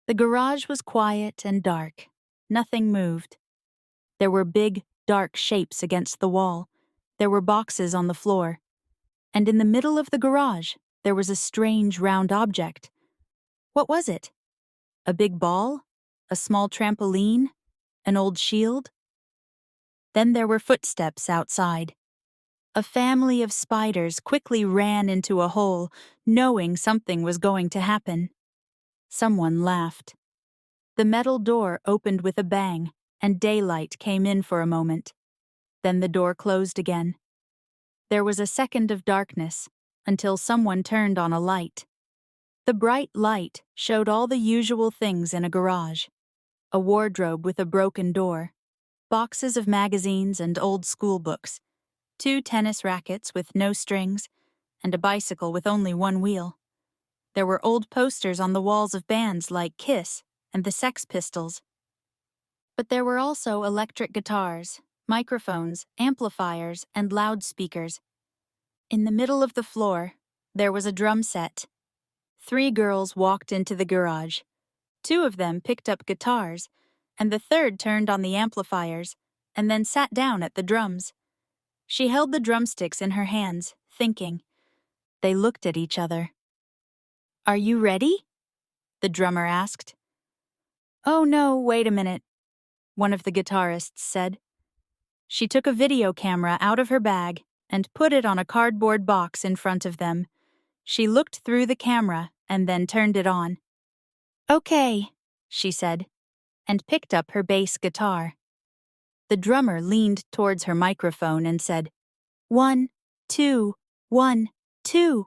The garage was quiet and dark. Nothing moved. There were big, dark shapes against the wall. There were boxes on the floor. And in the middle of the garage, there was a strange round object. What was it? A big ball? A small trampoline? An old shield? Then there were footsteps outside. A family of spiders quickly ran into a hole, knowing something was going to happen. Someone laughed. The metal door opened with a bang, and daylight came in for a moment. Then the door closed again. There was a second of darkness, until someone turned on a light. The bright light showed all the usual things in a garage. A wardrobe with a broken door, boxes of magazines and old school books, 2 tennis rackets with no strings, and a bicycle with only one wheel. There were old posters on the walls of bands like Kiss and the Sex Pistols. But there were also electric guitars, microphones, amplifiers, and loudspeakers. In the middle of the floor, there was a drum set. 3 girls walked into the garage. 2 of them picked up guitars, and the third turned on the amplifiers, and then sat down at the drums. She held the drumsticks in her hands, thinking. They looked at each other. "Are you ready?" the drummer asked. "Oh no, wait a minute," one of the guitarists said. She took a video camera out of her bag and put it on a cardboard box in front of them. She looked through the camera and then turned it on. "Okay," she said, and picked up her bass guitar. The drummer leaned towards her microphone and said, 1, 2, 1, 2.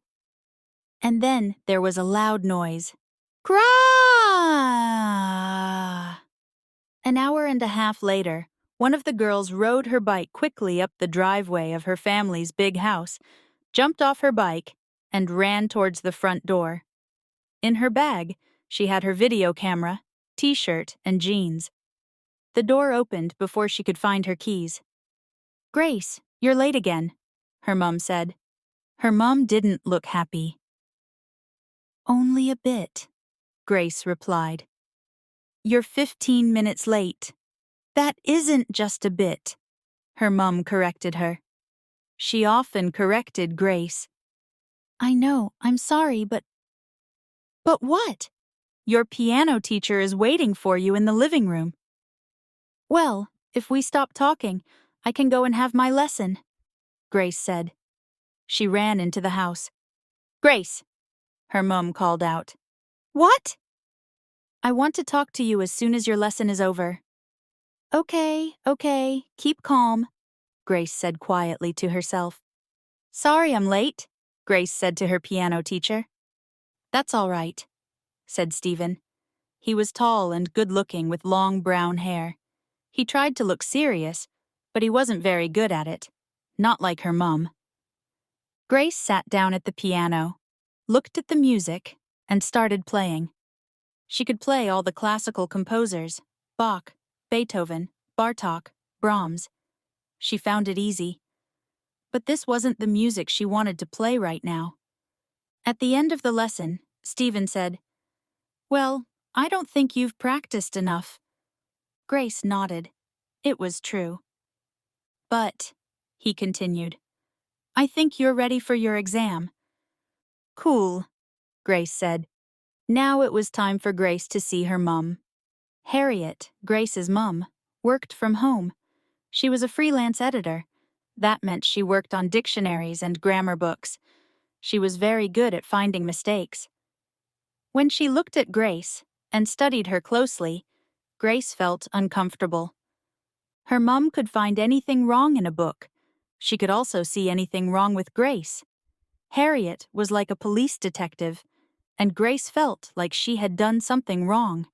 And then there was a loud noise. Cry! An hour and a half later, one of the girls rode her bike quickly up the driveway of her family's big house, jumped off her bike, and ran towards the front door. In her bag, she had her video camera, t-shirt, and jeans. The door opened before she could find her keys. "Grace, you're late again," her mom said. Her mom didn't look happy. "Only a bit," Grace replied. "You're 15 minutes late." "That isn't just a bit," her mom corrected her. She often corrected Grace. "I know, I'm sorry, but..." "But what?" "Your piano teacher is waiting for you in the living room." "Well, if we stop talking, I can go and have my lesson," Grace said. She ran into the house. "Grace!" her mom called out. "What?" "I want to talk to you as soon as your lesson is over." Okay, keep calm," Grace said quietly to herself. "Sorry I'm late," Grace said to her piano teacher. "That's all right," said Stephen. He was tall and good-looking with long brown hair. He tried to look serious, but he wasn't very good at it. Not like her mum. Grace sat down at the piano, looked at the music, and started playing. She could play all the classical composers, Bach, Beethoven, Bartók, Brahms. She found it easy. But this wasn't the music she wanted to play right now. At the end of the lesson, Stephen said, "Well, I don't think you've practiced enough." Grace nodded. It was true. "But," he continued, "I think you're ready for your exam." "Cool," Grace said. Now it was time for Grace to see her mum. Harriet, Grace's mum, worked from home. She was a freelance editor. That meant she worked on dictionaries and grammar books. She was very good at finding mistakes. When she looked at Grace and studied her closely, Grace felt uncomfortable. Her mum could find anything wrong in a book. She could also see anything wrong with Grace. Harriet was like a police detective, and Grace felt like she had done something wrong.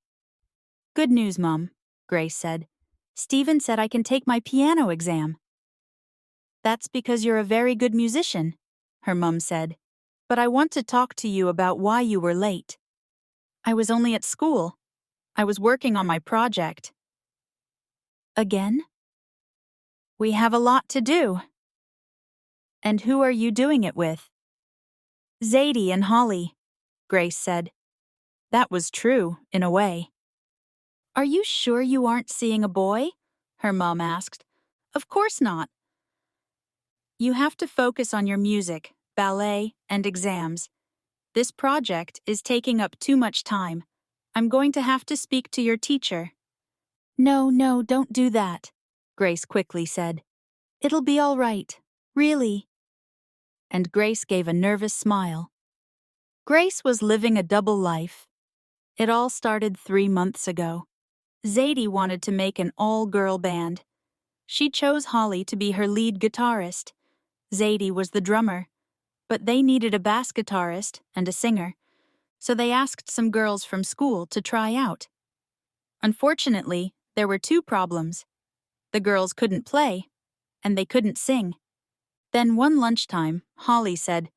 "Good news, Mum," Grace said. "Stephen said I can take my piano exam." "That's because you're a very good musician," her mum said. "But I want to talk to you about why you were late." "I was only at school. I was working on my project." "Again?" "We have a lot to do." "And who are you doing it with?" "Zadie and Holly," Grace said. That was true, in a way. Are you sure you aren't seeing a boy? Her mom asked. Of course not. You have to focus on your music, ballet, and exams. This project is taking up too much time. I'm going to have to speak to your teacher. No, don't do that, Grace quickly said. It'll be all right. Really. And Grace gave a nervous smile. Grace was living a double life. It all started 3 months ago. Zadie wanted to make an all-girl band. She chose Holly to be her lead guitarist. Zadie was the drummer, but they needed a bass guitarist and a singer, so they asked some girls from school to try out. Unfortunately, there were 2 problems. The girls couldn't play, and they couldn't sing. Then one lunchtime, Holly said,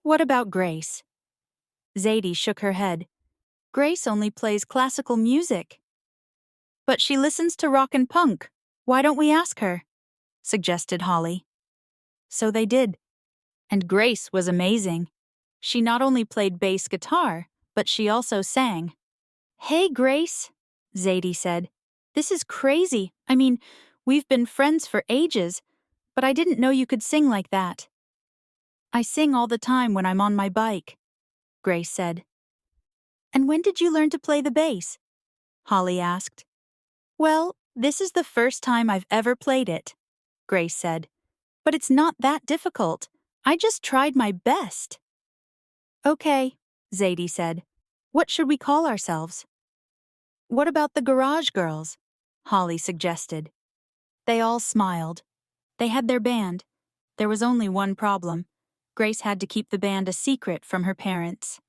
"What about Grace?" Zadie shook her head. Grace only plays classical music. But she listens to rock and punk. Why don't we ask her? Suggested Holly. So they did. And Grace was amazing. She not only played bass guitar, but she also sang. Hey, Grace, Zadie said. This is crazy. I mean, we've been friends for ages, but I didn't know you could sing like that. I sing all the time when I'm on my bike, Grace said. And when did you learn to play the bass? Holly asked. Well, this is the first time I've ever played it, Grace said. But it's not that difficult. I just tried my best. Okay, Zadie said. What should we call ourselves? What about the Garage Girls? Holly suggested. They all smiled. They had their band. There was only one problem. Grace had to keep the band a secret from her parents.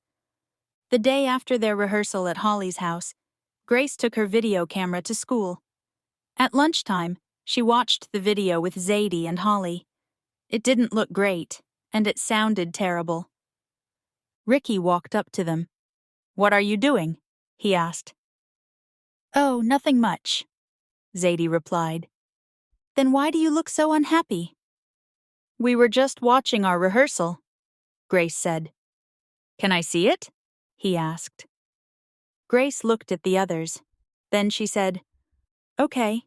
The day after their rehearsal at Holly's house, Grace took her video camera to school. At lunchtime, she watched the video with Zadie and Holly. It didn't look great, and it sounded terrible. Ricky walked up to them. What are you doing? He asked. Oh, nothing much, Zadie replied. Then why do you look so unhappy? We were just watching our rehearsal, Grace said. Can I see it? He asked. Grace looked at the others. Then she said, Okay.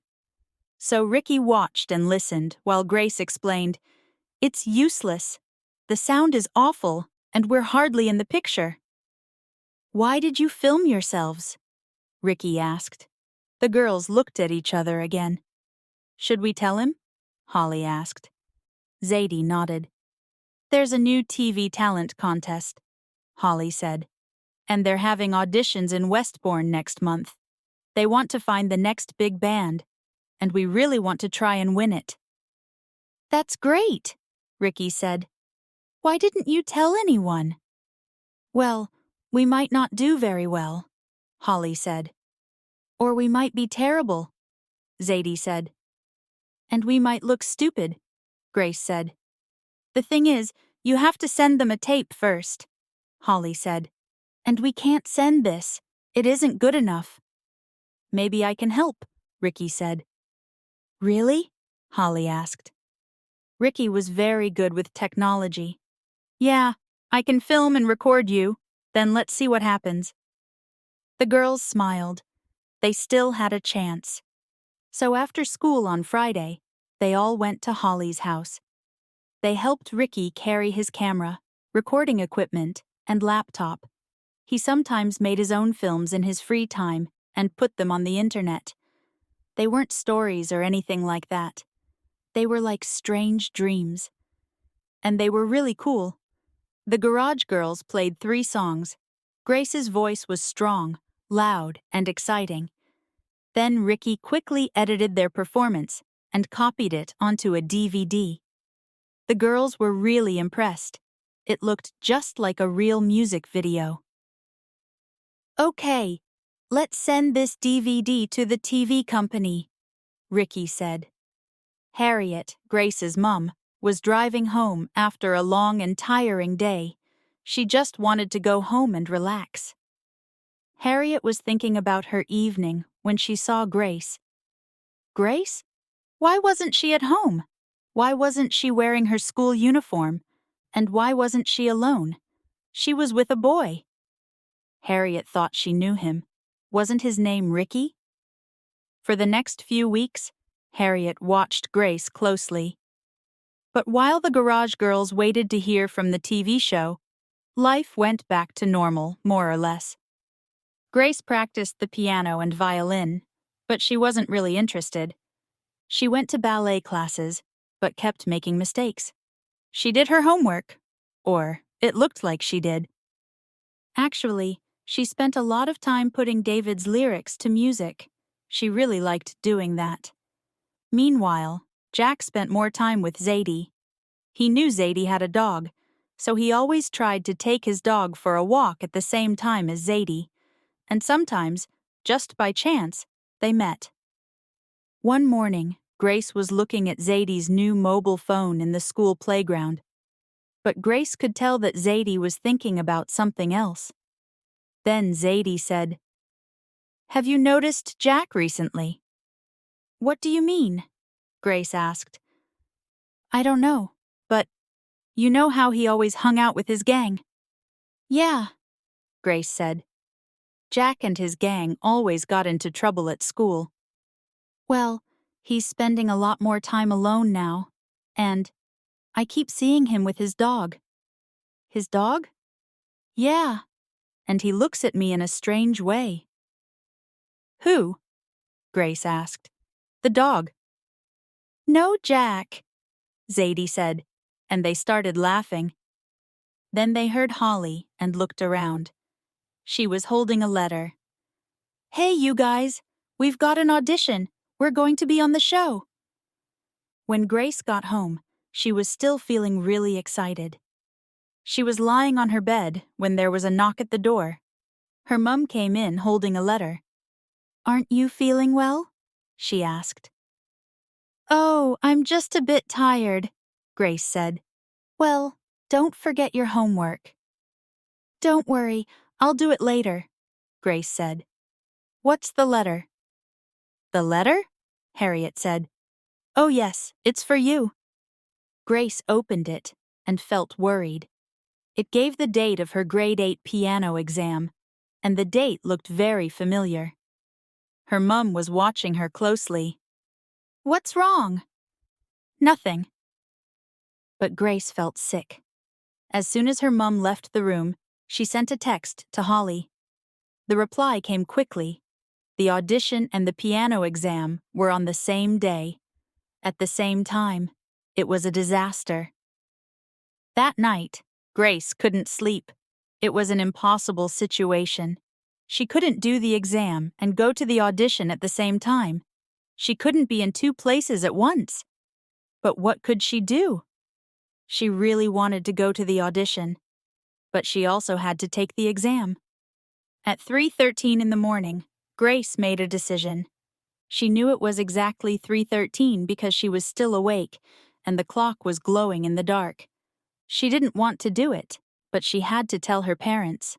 So Ricky watched and listened while Grace explained, It's useless. The sound is awful, and we're hardly in the picture. Why did you film yourselves? Ricky asked. The girls looked at each other again. Should we tell him? Holly asked. Zadie nodded. There's a new TV talent contest, Holly said. And they're having auditions in Westbourne next month. They want to find the next big band, and we really want to try and win it. That's great, Ricky said. Why didn't you tell anyone? Well, we might not do very well, Holly said. Or we might be terrible, Zadie said. And we might look stupid, Grace said. The thing is, you have to send them a tape first, Holly said. And we can't send this. It isn't good enough. Maybe I can help, Ricky said. Really? Holly asked. Ricky was very good with technology. Yeah, I can film and record you. Then let's see what happens. The girls smiled. They still had a chance. So after school on Friday, they all went to Holly's house. They helped Ricky carry his camera, recording equipment, and laptop. He sometimes made his own films in his free time and put them on the internet. They weren't stories or anything like that. They were like strange dreams. And they were really cool. The Garage Girls played 3 songs. Grace's voice was strong, loud, and exciting. Then Ricky quickly edited their performance and copied it onto a DVD. The girls were really impressed. It looked just like a real music video. Okay, let's send this DVD to the TV company, Ricky said. Harriet, Grace's mom, was driving home after a long and tiring day. She just wanted to go home and relax. Harriet was thinking about her evening when she saw Grace. Grace? Why wasn't she at home? Why wasn't she wearing her school uniform? And why wasn't she alone? She was with a boy. Harriet thought she knew him. Wasn't his name Ricky? For the next few weeks, Harriet watched Grace closely. But while the garage girls waited to hear from the TV show, life went back to normal, more or less. Grace practiced the piano and violin, but she wasn't really interested. She went to ballet classes, but kept making mistakes. She did her homework, or it looked like she did. Actually, she spent a lot of time putting David's lyrics to music. She really liked doing that. Meanwhile, Jack spent more time with Zadie. He knew Zadie had a dog, so he always tried to take his dog for a walk at the same time as Zadie, and sometimes, just by chance, they met. One morning, Grace was looking at Zadie's new mobile phone in the school playground. But Grace could tell that Zadie was thinking about something else. Then Zadie said, "Have you noticed Jack recently?" "What do you mean?" Grace asked. "I don't know, but you know how he always hung out with his gang?" "Yeah," Grace said. Jack and his gang always got into trouble at school. "Well, he's spending a lot more time alone now, and I keep seeing him with his dog." "His dog?" "Yeah, and he looks at me in a strange way." "Who?" Grace asked. "The dog." "No, Jack," Zadie said, and they started laughing. Then they heard Holly and looked around. She was holding a letter. "Hey, you guys, we've got an audition. We're going to be on the show." When Grace got home, she was still feeling really excited. She was lying on her bed when there was a knock at the door. Her mum came in holding a letter. "Aren't you feeling well?" she asked. "Oh, I'm just a bit tired," Grace said. "Well, don't forget your homework." "Don't worry, I'll do it later," Grace said. "What's the letter?" "The letter?" Harriet said. "Oh yes, it's for you." Grace opened it and felt worried. It gave the date of her grade 8 piano exam, and the date looked very familiar. Her mum was watching her closely. "What's wrong?" "Nothing." But Grace felt sick. As soon as her mum left the room, she sent a text to Holly. The reply came quickly. The audition and the piano exam were on the same day. At the same time, it was a disaster. That night, Grace couldn't sleep. It was an impossible situation. She couldn't do the exam and go to the audition at the same time. She couldn't be in two places at once. But what could she do? She really wanted to go to the audition, but she also had to take the exam. At 3:13 in the morning, Grace made a decision. She knew it was exactly 3:13 because she was still awake, and the clock was glowing in the dark. She didn't want to do it, but she had to tell her parents.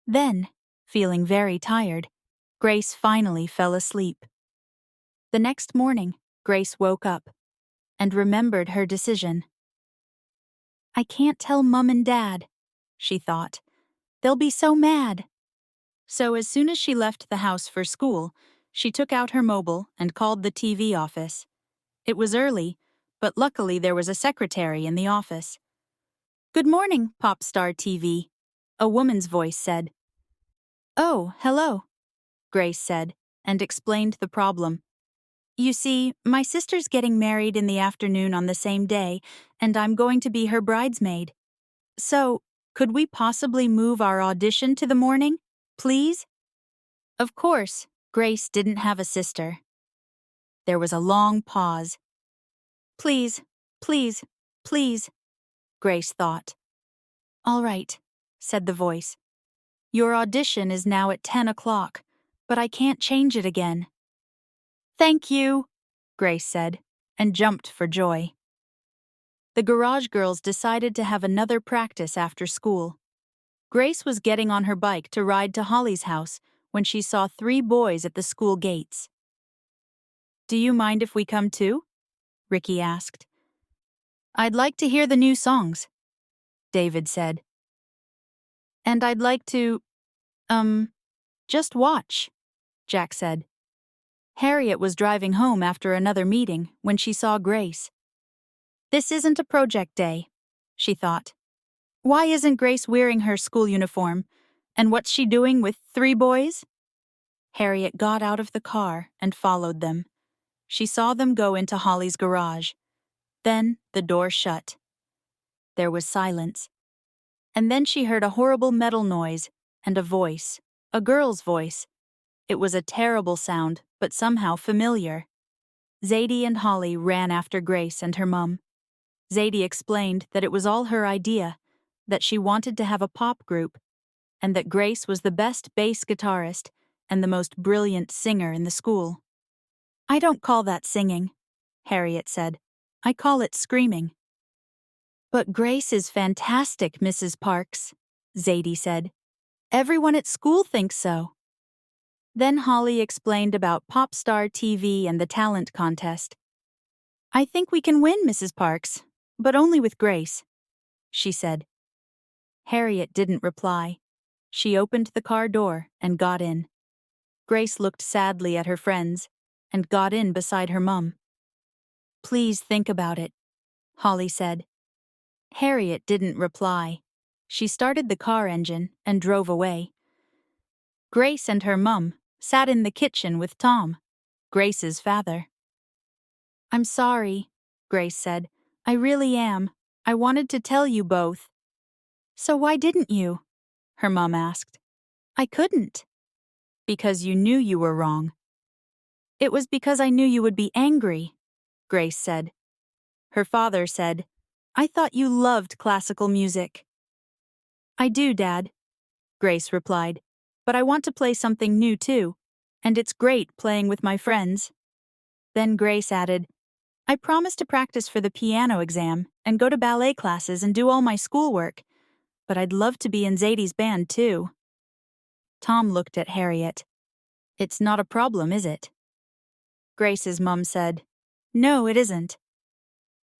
Then, feeling very tired, Grace finally fell asleep. The next morning, Grace woke up and remembered her decision. "I can't tell Mum and Dad," she thought. "They'll be so mad." So as soon as she left the house for school, she took out her mobile and called the TV office. It was early, but luckily there was a secretary in the office. "Good morning, Popstar TV," a woman's voice said. "Oh, hello," Grace said, and explained the problem. "You see, my sister's getting married in the afternoon on the same day, and I'm going to be her bridesmaid. So, could we possibly move our audition to the morning, please?" Of course, Grace didn't have a sister. There was a long pause. "Please, please, please," Grace thought. "All right," said the voice. "Your audition is now at 10 o'clock, but I can't change it again." "Thank you," Grace said, and jumped for joy. The garage girls decided to have another practice after school. Grace was getting on her bike to ride to Holly's house when she saw 3 boys at the school gates. "Do you mind if we come too?" Ricky asked. "I'd like to hear the new songs," David said. "And I'd like to..." Just watch, Jack said. Harriet was driving home after another meeting when she saw Grace. This isn't a project day, she thought. Why isn't Grace wearing her school uniform? And what's she doing with 3 boys? Harriet got out of the car and followed them. She saw them go into Holly's garage. Then the door shut. There was silence. And then she heard a horrible metal noise and a voice, a girl's voice. It was a terrible sound, but somehow familiar. Zadie and Holly ran after Grace and her mum. Zadie explained that it was all her idea, that she wanted to have a pop group, and that Grace was the best bass guitarist and the most brilliant singer in the school. I don't call that singing, Harriet said. I call it screaming. But Grace is fantastic, Mrs. Parks, Zadie said. Everyone at school thinks so. Then Holly explained about Popstar TV and the talent contest. I think we can win, Mrs. Parks, but only with Grace, she said. Harriet didn't reply. She opened the car door and got in. Grace looked sadly at her friends and got in beside her mum. Please think about it, Holly said. Harriet didn't reply. She started the car engine and drove away. Grace and her mum sat in the kitchen with Tom, Grace's father. I'm sorry, Grace said. I really am. I wanted to tell you both. So why didn't you? Her mum asked. I couldn't. Because you knew you were wrong. It was because I knew you would be angry, Grace said. Her father said, I thought you loved classical music. I do, Dad, Grace replied, but I want to play something new too, and it's great playing with my friends. Then Grace added, I promised to practice for the piano exam and go to ballet classes and do all my schoolwork, but I'd love to be in Zadie's band too. Tom looked at Harriet. It's not a problem, is it? Grace's mum said, No, it isn't.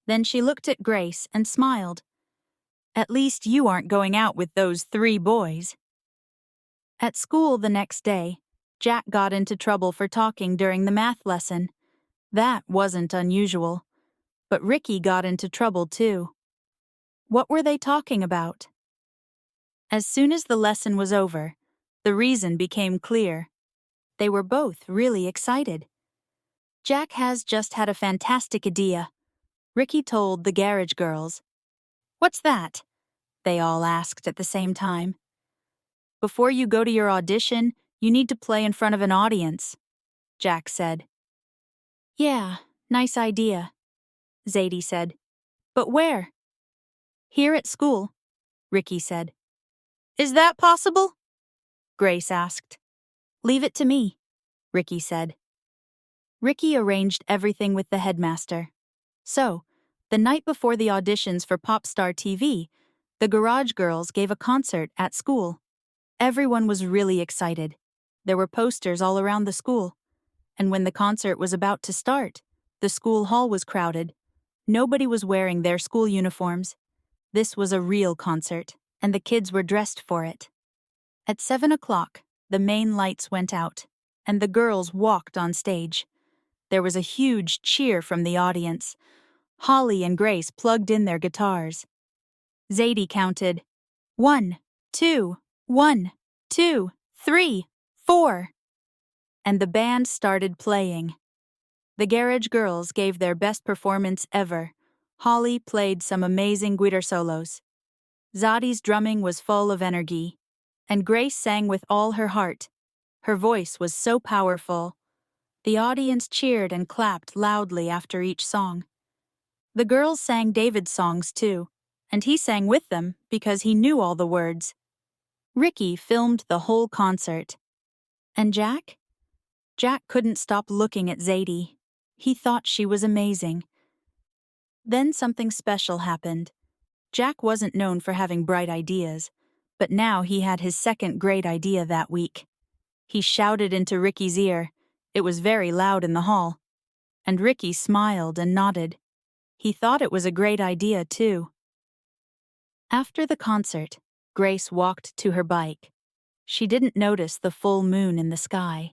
Then she looked at Grace and smiled. At least you aren't going out with those 3 boys. At school the next day, Jack got into trouble for talking during the math lesson. That wasn't unusual. But Ricky got into trouble too. What were they talking about? As soon as the lesson was over, the reason became clear. They were both really excited. Jack has just had a fantastic idea, Ricky told the garage girls. What's that? They all asked at the same time. Before you go to your audition, you need to play in front of an audience, Jack said. Yeah, nice idea, Zadie said. But where? Here at school, Ricky said. Is that possible? Grace asked. Leave it to me, Ricky said. Ricky arranged everything with the headmaster. So, the night before the auditions for Popstar TV, the Garage Girls gave a concert at school. Everyone was really excited. There were posters all around the school. And when the concert was about to start, the school hall was crowded. Nobody was wearing their school uniforms. This was a real concert, and the kids were dressed for it. At 7 o'clock, the main lights went out, and the girls walked on stage. There was a huge cheer from the audience. Holly and Grace plugged in their guitars. Zadie counted 1, 2, 1, 2, 3, 4. And the band started playing. The Garage Girls gave their best performance ever. Holly played some amazing guitar solos. Zadie's drumming was full of energy, and Grace sang with all her heart. Her voice was so powerful. The audience cheered and clapped loudly after each song. The girls sang David's songs too, and he sang with them because he knew all the words. Ricky filmed the whole concert. And Jack? Jack couldn't stop looking at Zadie. He thought she was amazing. Then something special happened. Jack wasn't known for having bright ideas, but now he had his second great idea that week. He shouted into Ricky's ear. It was very loud in the hall. And Ricky smiled and nodded. He thought it was a great idea, too. After the concert, Grace walked to her bike. She didn't notice the full moon in the sky.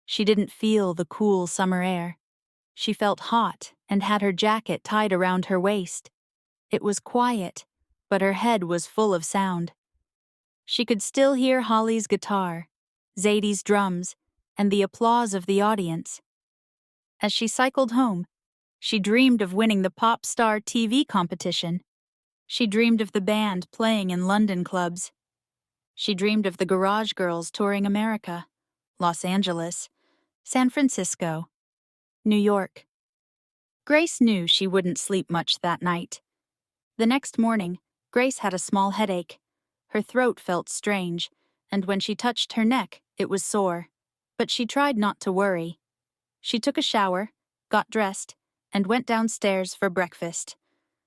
She didn't feel the cool summer air. She felt hot and had her jacket tied around her waist. It was quiet, but her head was full of sound. She could still hear Holly's guitar, Zadie's drums, and the applause of the audience. As she cycled home, she dreamed of winning the Pop Star TV competition. She dreamed of the band playing in London clubs. She dreamed of the Garage Girls touring America, Los Angeles, San Francisco, New York. Grace knew she wouldn't sleep much that night. The next morning, Grace had a small headache. Her throat felt strange, and when she touched her neck, it was sore. But she tried not to worry. She took a shower, got dressed, and went downstairs for breakfast.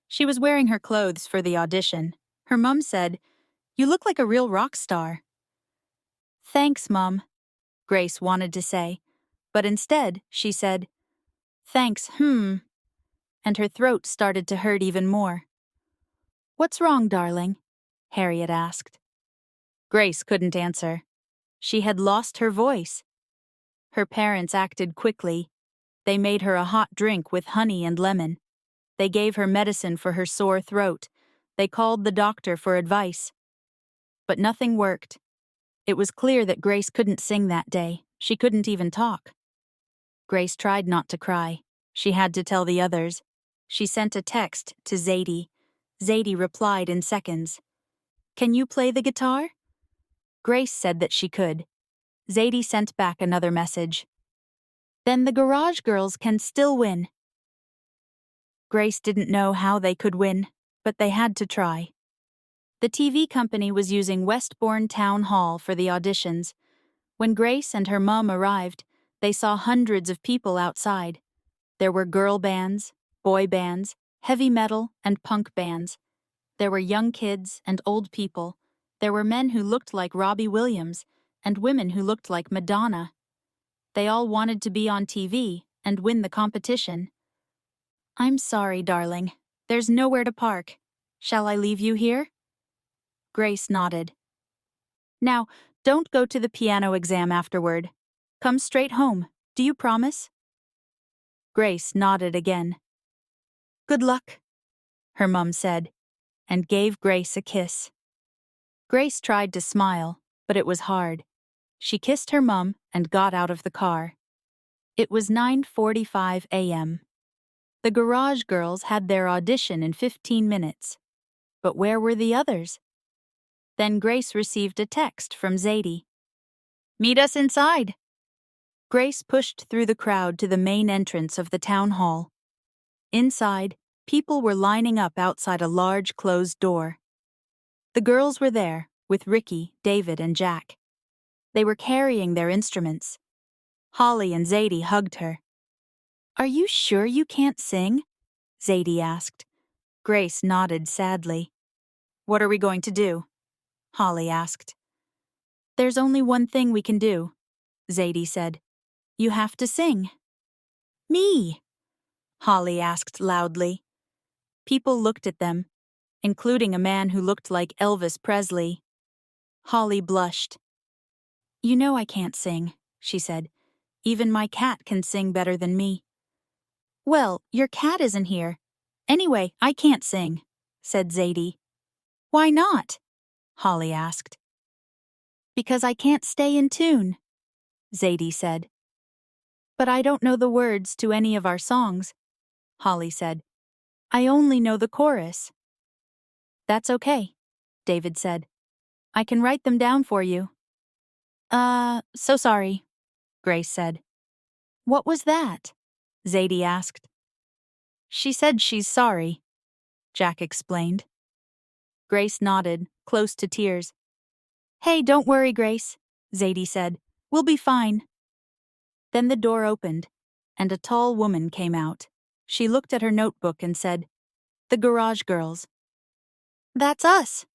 She was wearing her clothes for the audition. Her mom said, "You look like a real rock star." "Thanks, Mom," Grace wanted to say, but instead she said, "Thanks, and her throat started to hurt even more. "What's wrong, darling?" Harriet asked. Grace couldn't answer. She had lost her voice. Her parents acted quickly. They made her a hot drink with honey and lemon. They gave her medicine for her sore throat. They called the doctor for advice. But nothing worked. It was clear that Grace couldn't sing that day. She couldn't even talk. Grace tried not to cry. She had to tell the others. She sent a text to Zadie. Zadie replied in seconds. "Can you play the guitar?" Grace said that she could. Zadie sent back another message. "Then the Garage Girls can still win." Grace didn't know how they could win, but they had to try. The TV company was using Westbourne Town Hall for the auditions. When Grace and her mom arrived, they saw hundreds of people outside. There were girl bands, boy bands, heavy metal, and punk bands. There were young kids and old people. There were men who looked like Robbie Williams and women who looked like Madonna. They all wanted to be on TV and win the competition. "I'm sorry, darling. There's nowhere to park. Shall I leave you here?" Grace nodded. "Now, don't go to the piano exam afterward. Come straight home. Do you promise?" Grace nodded again. "Good luck," her mom said, and gave Grace a kiss. Grace tried to smile, but it was hard. She kissed her mom and got out of the car. It was 9:45 a.m. The Garage Girls had their audition in 15 minutes. But where were the others? Then Grace received a text from Zadie. "Meet us inside." Grace pushed through the crowd to the main entrance of the town hall. Inside, people were lining up outside a large closed door. The girls were there, with Ricky, David, and Jack. They were carrying their instruments. Holly and Zadie hugged her. "Are you sure you can't sing?" Zadie asked. Grace nodded sadly. "What are we going to do?" Holly asked. "There's only one thing we can do," Zadie said. "You have to sing." "Me?" Holly asked loudly. People looked at them, including a man who looked like Elvis Presley. Holly blushed. "You know I can't sing," she said. "Even my cat can sing better than me." "Well, your cat isn't here. Anyway, I can't sing," said Zadie. "Why not?" Holly asked. "Because I can't stay in tune," Zadie said. "But I don't know the words to any of our songs," Holly said. "I only know the chorus." "That's okay," David said. "I can write them down for you." So sorry," Grace said. "What was that?" Zadie asked. "She said she's sorry," Jack explained. Grace nodded, close to tears. "Hey, don't worry, Grace," Zadie said. "We'll be fine." Then the door opened, and a tall woman came out. She looked at her notebook and said, "The Garage Girls." "That's us,"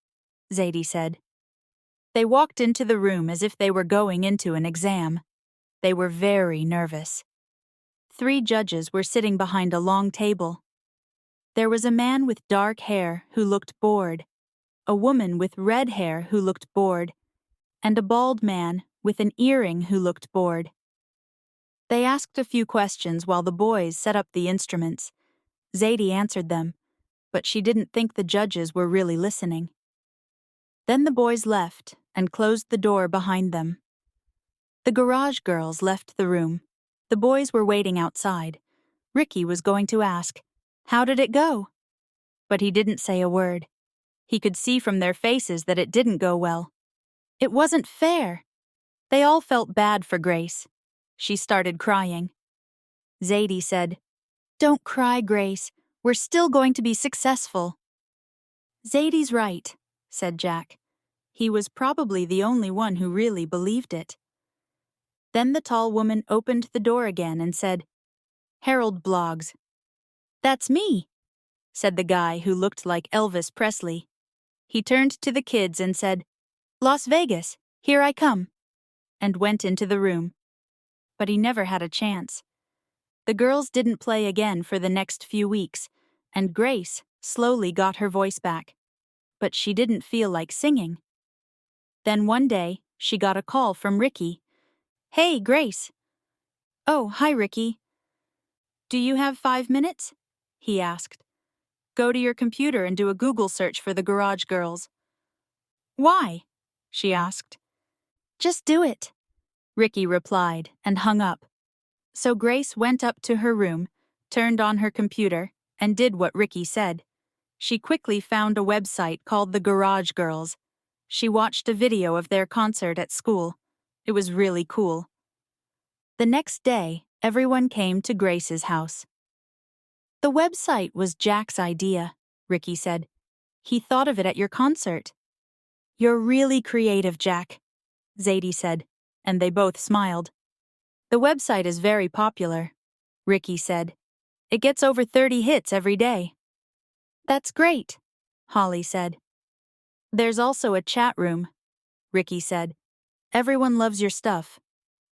Zadie said. They walked into the room as if they were going into an exam. They were very nervous. 3 judges were sitting behind a long table. There was a man with dark hair who looked bored, a woman with red hair who looked bored, and a bald man with an earring who looked bored. They asked a few questions while the boys set up the instruments. Zadie answered them, but she didn't think the judges were really listening. Then the boys left and closed the door behind them. The garage girls left the room. The boys were waiting outside. Ricky was going to ask, "How did it go?" But he didn't say a word. He could see from their faces that it didn't go well. It wasn't fair. They all felt bad for Grace. She started crying. Zadie said, "Don't cry, Grace. We're still going to be successful." "Zadie's right," said Jack. He was probably the only one who really believed it. Then the tall woman opened the door again and said, "Harold Bloggs." "That's me," said the guy who looked like Elvis Presley. He turned to the kids and said, "Las Vegas, here I come," and went into the room. But he never had a chance. The girls didn't play again for the next few weeks, and Grace slowly got her voice back. But she didn't feel like singing. Then one day, she got a call from Ricky. "Hey, Grace." "Oh, hi, Ricky." "Do you have 5 minutes?" he asked. "Go to your computer and do a Google search for the Garage Girls." "Why?" she asked. "Just do it," Ricky replied and hung up. So Grace went up to her room, turned on her computer, and did what Ricky said. She quickly found a website called the Garage Girls. She watched a video of their concert at school. It was really cool. The next day, everyone came to Grace's house. "The website was Jack's idea," Ricky said. "He thought of it at your concert." "You're really creative, Jack," Zadie said, and they both smiled. "The website is very popular," Ricky said. "It gets over 30 hits every day." "That's great," Holly said. "There's also a chat room," Ricky said. "Everyone loves your stuff.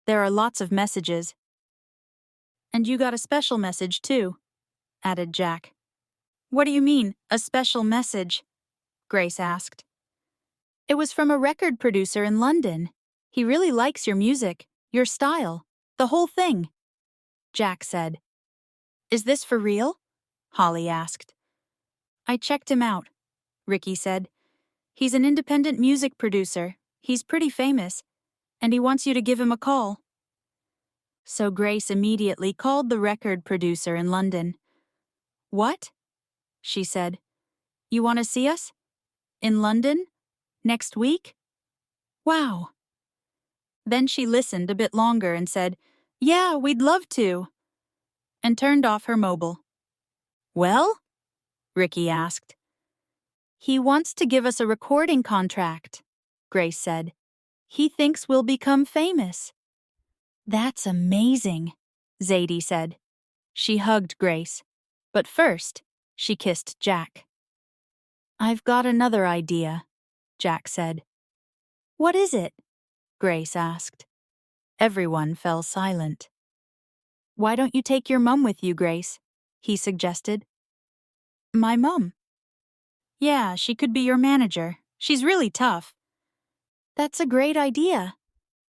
There are lots of messages." "And you got a special message, too," added Jack. "What do you mean, a special message?" Grace asked. "It was from a record producer in London. He really likes your music, your style, the whole thing," Jack said. "Is this for real?" Holly asked. "I checked him out," Ricky said. "He's an independent music producer. He's pretty famous, and he wants you to give him a call." So Grace immediately called the record producer in London. "What?" she said. "You want to see us? In London? Next week? Wow." Then she listened a bit longer and said, "Yeah, we'd love to," and turned off her mobile. "Well?" Ricky asked. "He wants to give us a recording contract," Grace said. "He thinks we'll become famous." "That's amazing," Zadie said. She hugged Grace, but first, she kissed Jack. "I've got another idea," Jack said. "What is it?" Grace asked. Everyone fell silent. "Why don't you take your mum with you, Grace?" he suggested. "My mum?" "Yeah, she could be your manager. She's really tough." "That's a great idea,"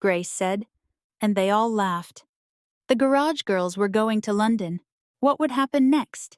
Grace said, and they all laughed. The Garage Girls were going to London. What would happen next?